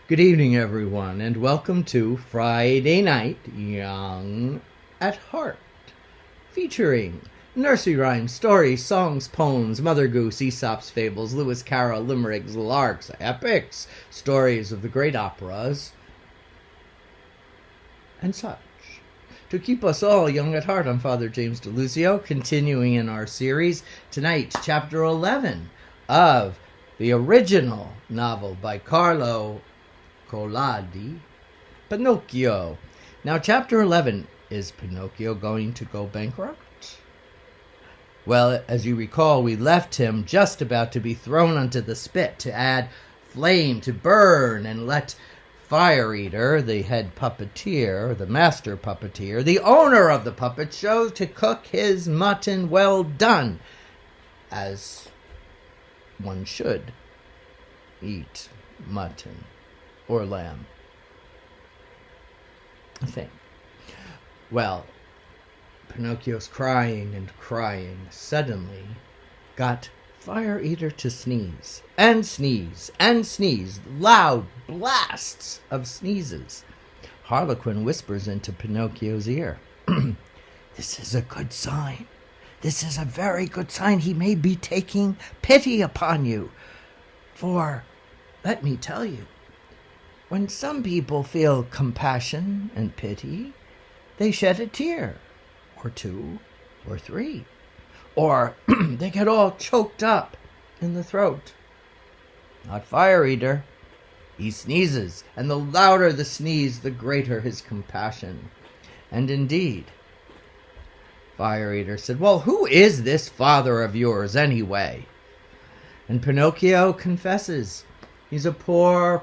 Good evening, everyone, and welcome to Friday Night Young at Heart, featuring nursery rhymes, stories, songs, poems, Mother Goose, Aesop's fables, Lewis Carroll, limericks, larks, epics, stories of the great operas, and such. To keep us all young at heart, I'm Father James Diluzio, continuing in our series. Tonight, Chapter 11 of the original novel by Carlo Collodi, Pinocchio. Now, Chapter 11, is Pinocchio going to go bankrupt? Well, as you recall, we left him just about to be thrown onto the spit to add flame to burn and let Fire Eater, the head puppeteer, the master puppeteer, the owner of the puppet show, to cook his mutton well done, as one should eat mutton or lamb, I think. Well, Pinocchio's crying and crying suddenly got Fire Eater to sneeze, and sneeze, and sneeze, loud blasts of sneezes. Harlequin whispers into Pinocchio's ear, "This is a good sign. This is a very good sign. He may be taking pity upon you. For, let me tell you, when some people feel compassion and pity, they shed a tear, or two, or three, or they get all choked up in the throat. Not Fire Eater. He sneezes, and the louder the sneeze, the greater his compassion." And indeed, Fire Eater said, "Well, who is this father of yours, anyway?" And Pinocchio confesses. He's a poor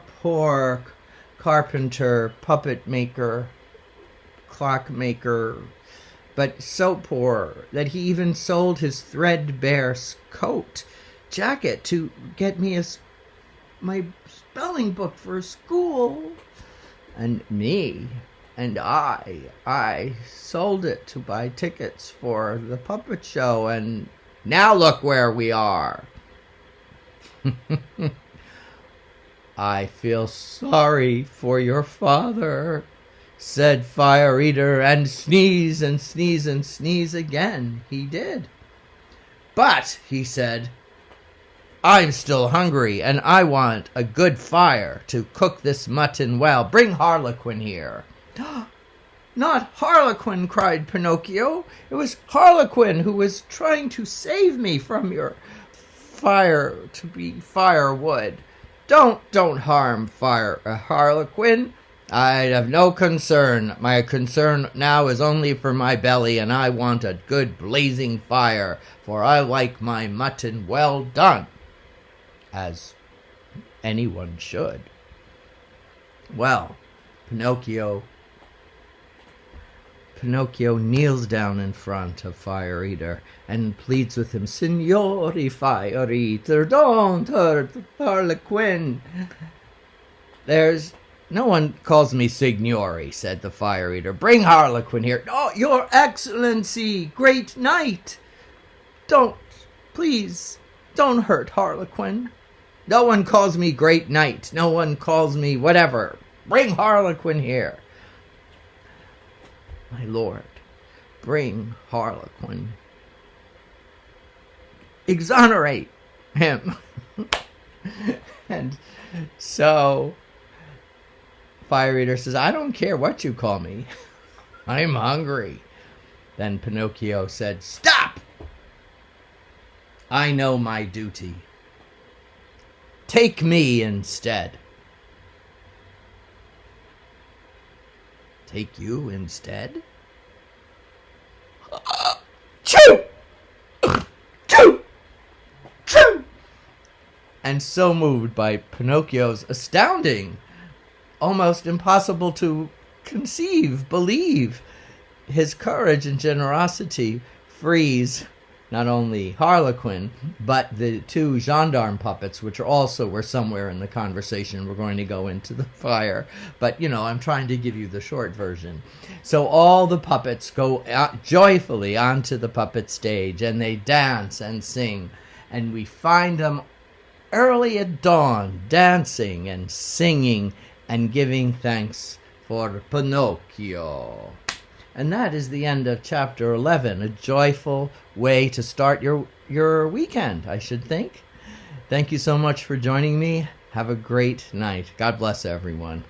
carpenter, puppet maker, clock maker, but so poor that he even sold his threadbare jacket to get me my spelling book for school. And I sold it to buy tickets for the puppet show, and now look where we are. "I feel sorry for your father," said Fire Eater, and sneeze and sneeze and sneeze again he did. "But," he said, "I'm still hungry, and I want a good fire to cook this mutton well. Bring Harlequin here." "Not Harlequin," cried Pinocchio. "It was Harlequin who was trying to save me from your fire to be firewood. Don't harm Harlequin. I have no concern. My concern now is only for my belly, and I want a good blazing fire, for I like my mutton well done, as anyone should." Well, Pinocchio kneels down in front of Fire Eater and pleads with him, "Signori Fire Eater, don't hurt Harlequin." "No one calls me Signori," said the Fire Eater. "Bring Harlequin here." "Oh, your Excellency, great knight, please don't hurt Harlequin." "No one calls me great knight. No one calls me whatever. Bring Harlequin here." "My lord, bring Harlequin. Exonerate him." And so Fire Eater says, "I don't care what you call me. I'm hungry." Then Pinocchio said, "Stop! I know my duty. Take me instead." "Take you instead?" Choo! Choo! Choo! And so moved by Pinocchio's astounding, almost impossible to believe, his courage and generosity, freeze not only Harlequin, but the two gendarme puppets, which also were somewhere in the conversation. We're going to go into the fire, but, I'm trying to give you the short version. So all the puppets go joyfully onto the puppet stage, and they dance and sing, and we find them early at dawn, dancing and singing and giving thanks for Pinocchio. And that is the end of chapter 11, a joyful way to start your weekend, I should think. Thank you so much for joining me. Have a great night. God bless everyone.